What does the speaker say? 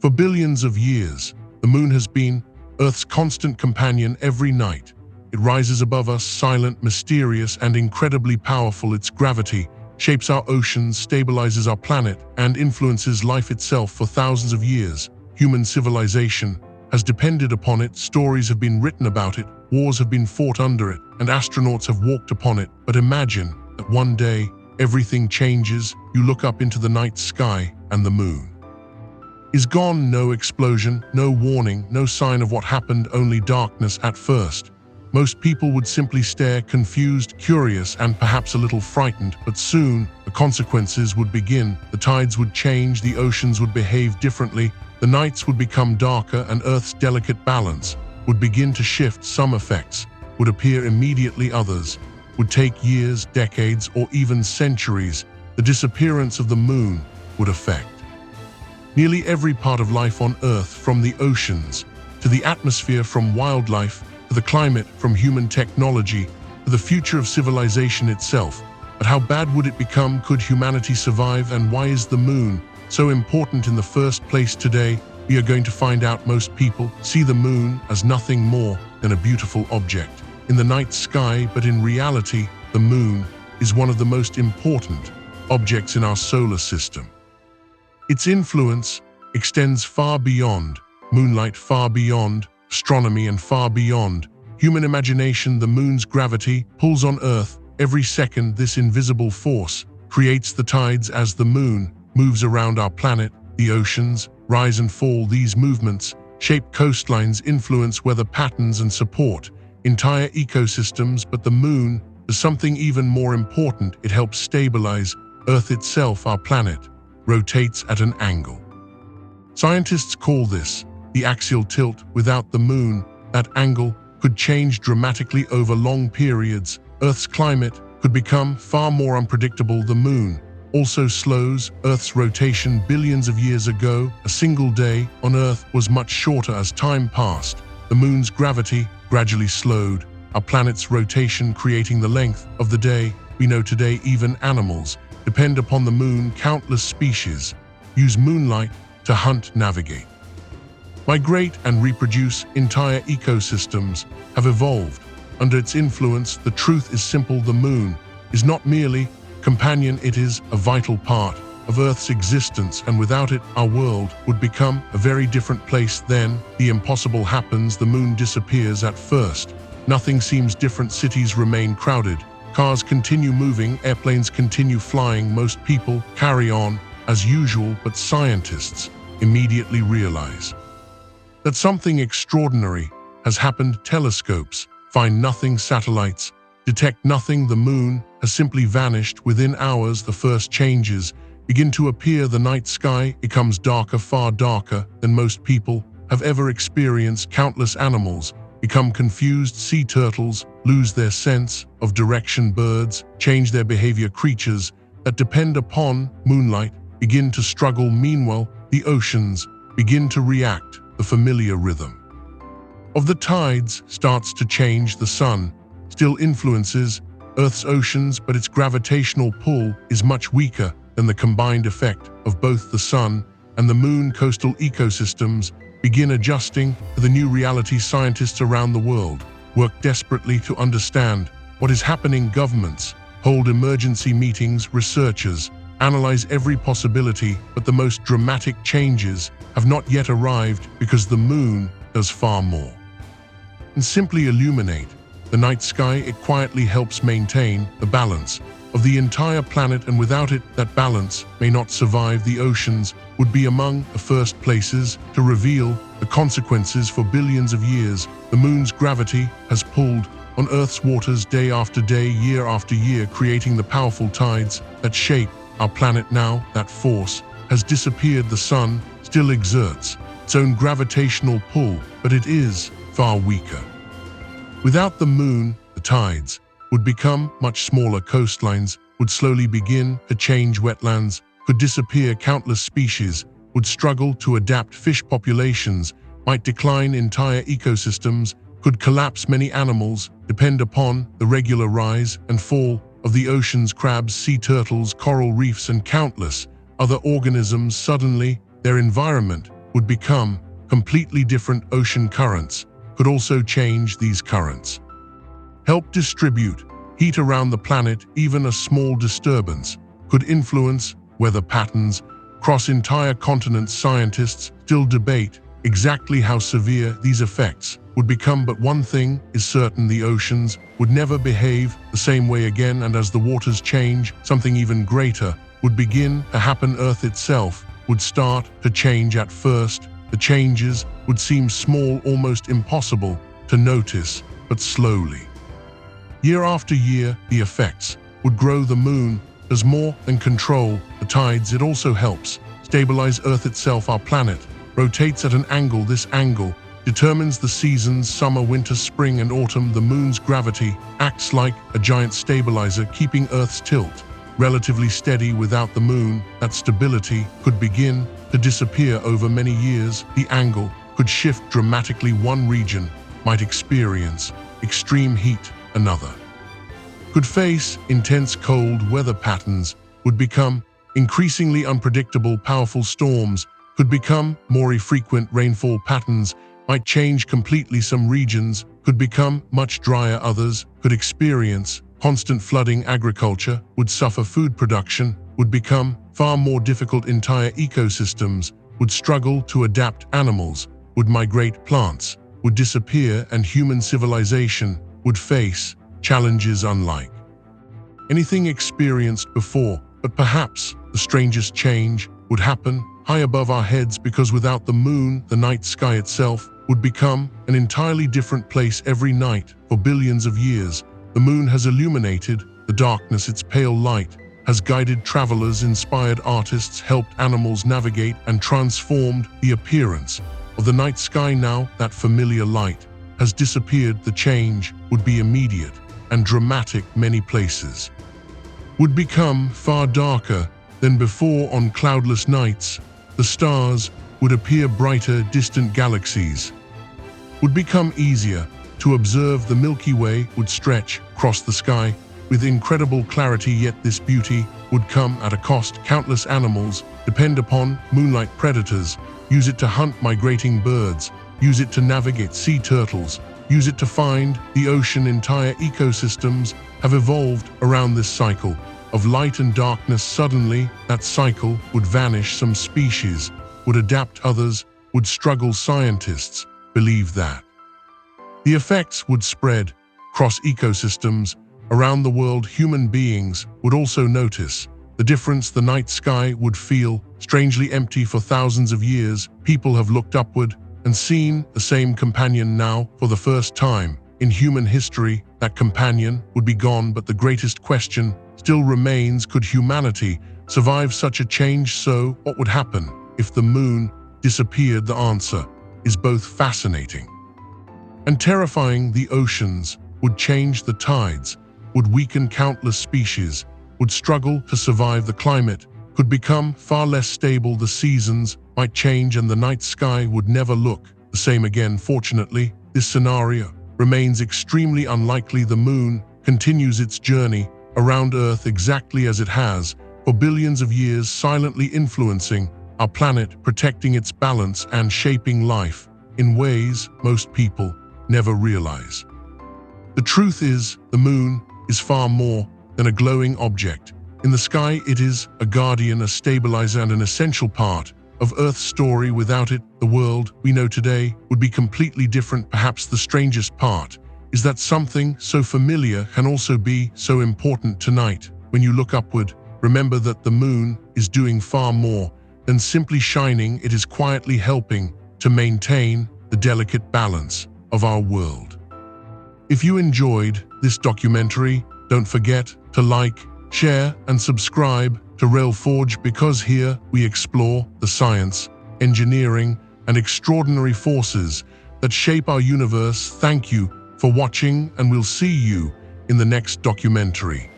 For billions of years, the moon has been Earth's constant companion every night. It rises above us, silent, mysterious, and incredibly powerful. Its gravity shapes our oceans, stabilizes our planet, and influences life itself. For thousands of years, human civilization has depended upon it. Stories have been written about it, wars have been fought under it, and astronauts have walked upon it. But imagine that one day, everything changes. You look up into the night sky, and the moon is gone. No explosion, no warning, no sign of what happened, only darkness. At first, most people would simply stare, confused, curious, and perhaps a little frightened. But soon, the consequences would begin. The tides would change, the oceans would behave differently, the nights would become darker, and Earth's delicate balance would begin to shift. Some effects would appear immediately, others would take years, decades, or even centuries. The disappearance of the moon would affect nearly every part of life on Earth, from the oceans to the atmosphere, from wildlife to the climate, from human technology to the future of civilization itself. But how bad would it become? Could humanity survive? And why is the moon so important in the first place? Today, we are going to find out. Most people see the moon as nothing more than a beautiful object in the night sky, but in reality, the moon is one of the most important objects in our solar system. Its influence extends far beyond moonlight, far beyond astronomy, and far beyond human imagination. The moon's gravity pulls on Earth every second. This invisible force creates the tides. As the moon moves around our planet, the oceans rise and fall. These movements shape coastlines, influence weather patterns, and support entire ecosystems. But the moon does something even more important. It helps stabilize Earth itself. Our planet rotates at an angle. Scientists call this the axial tilt. Without the moon, that angle could change dramatically over long periods. Earth's climate could become far more unpredictable. The moon also slows Earth's rotation. Billions of years ago, a single day on Earth was much shorter. As time passed, the moon's gravity gradually slowed our planet's rotation, creating the length of the day we know today. Even animals depend upon the moon. Countless species use moonlight to hunt, navigate, migrate, and reproduce. Entire ecosystems have evolved under its influence. The truth is simple: the moon is not merely a companion, it is a vital part of Earth's existence, and without it, our world would become a very different place. Then, the impossible happens. The moon disappears. At first, nothing seems different. Cities remain crowded, cars continue moving, airplanes continue flying, most people carry on as usual. But scientists immediately realize that something extraordinary has happened. Telescopes find nothing, satellites detect nothing. The moon has simply vanished. Within hours, the first changes begin to appear. The night sky becomes darker, far darker than most people have ever experienced. Countless animals become confused. Sea turtles lose their sense of direction. Birds change their behavior. Creatures that depend upon moonlight begin to struggle. Meanwhile, the oceans begin to react. The familiar rhythm of the tides starts to change. The sun still influences Earth's oceans, but its gravitational pull is much weaker than the combined effect of both the sun and the moon. Coastal ecosystems begin adjusting to the new reality. Scientists around the world work desperately to understand what is happening. Governments hold emergency meetings. Researchers analyze every possibility, but the most dramatic changes have not yet arrived, because the moon does far more than simply illuminate the night sky. It quietly helps maintain the balance of the entire planet, and without it, that balance may not survive. The oceans would be among the first places to reveal the consequences. For billions of years, the moon's gravity has pulled on Earth's waters day after day, year after year, creating the powerful tides that shape our planet. Now that force has disappeared. The sun still exerts its own gravitational pull, but it is far weaker. Without the moon, the tides would become much smaller. Coastlines would slowly begin to change. Wetlands could disappear. Countless species would struggle to adapt. Fish populations might decline. Entire ecosystems could collapse. Many animals depend upon the regular rise and fall of the oceans. Crabs, sea turtles, coral reefs, and countless other organisms. Suddenly, their environment would become completely different. Ocean currents could also change these currents. Help distribute heat around the planet. Even a small disturbance could influence weather patterns across entire continents. Scientists still debate exactly how severe these effects would become, but one thing is certain: the oceans would never behave the same way again, and as the waters change, something even greater would begin to happen. Earth itself would start to change. At first, the changes would seem small, almost impossible to notice, but slowly, year after year, the effects would grow. The moon does more than control the tides, it also helps stabilize Earth itself. Our planet rotates at an angle. This angle determines the seasons: summer, winter, spring, and autumn. The moon's gravity acts like a giant stabilizer, keeping Earth's tilt relatively steady. Without the moon, that stability could begin to disappear over many years. The angle could shift dramatically. One region might experience extreme heat, another could face intense cold. Weather patterns would become increasingly unpredictable. Powerful storms could become more frequent. Rainfall patterns might change completely. Some regions could become much drier, others could experience constant flooding. Agriculture would suffer. Food production would become far more difficult. Entire ecosystems would struggle to adapt. Animals would migrate, plants would disappear, and human civilization would face challenges unlike anything experienced before. But perhaps the strangest change would happen high above our heads, because without the moon, the night sky itself would become an entirely different place. Every night for billions of years, the moon has illuminated the darkness. Its pale light has guided travelers, inspired artists, helped animals navigate, and transformed the appearance of the night sky. Now that familiar light has disappeared, the change would be immediate and dramatic. Many places would become far darker than before. On cloudless nights, the stars would appear brighter. Distant galaxies would become easier to observe. The Milky Way would stretch across the sky with incredible clarity, yet this beauty would come at a cost. Countless animals depend upon moonlight. Predators use it to hunt migrating birds, use it to navigate. Sea turtles use it to find the ocean. Entire ecosystems have evolved around this cycle of light and darkness. Suddenly, that cycle would vanish. Some species would adapt, others would struggle. Scientists believe that the effects would spread across ecosystems around the world. Human beings would also notice the difference. The night sky would feel strangely empty. For thousands of years, people have looked upward and seen the same companion. Now, for the first time in human history, that companion would be gone. But the greatest question still remains: could humanity survive such a change? So, what would happen if the moon disappeared? The answer is both fascinating and terrifying. The oceans would change, the tides would weaken, countless species would struggle to survive. The climate could become far less stable, the seasons might change, and the night sky would never look the same again. Fortunately, this scenario remains extremely unlikely. The moon continues its journey around Earth exactly as it has for billions of years, silently influencing our planet, protecting its balance, and shaping life in ways most people never realize. The truth is, the moon is far more than a glowing object in the sky. It is a guardian, a stabilizer, and an essential part of Earth's story. Without it, the world we know today would be completely different. Perhaps the strangest part is that something so familiar can also be so important. Tonight, when you look upward, remember that the moon is doing far more than simply shining. It is quietly helping to maintain the delicate balance of our world. If you enjoyed this documentary, don't forget to like, share, and subscribe to RailForge, because here we explore the science, engineering, and extraordinary forces that shape our universe. Thank you for watching, and we'll see you in the next documentary.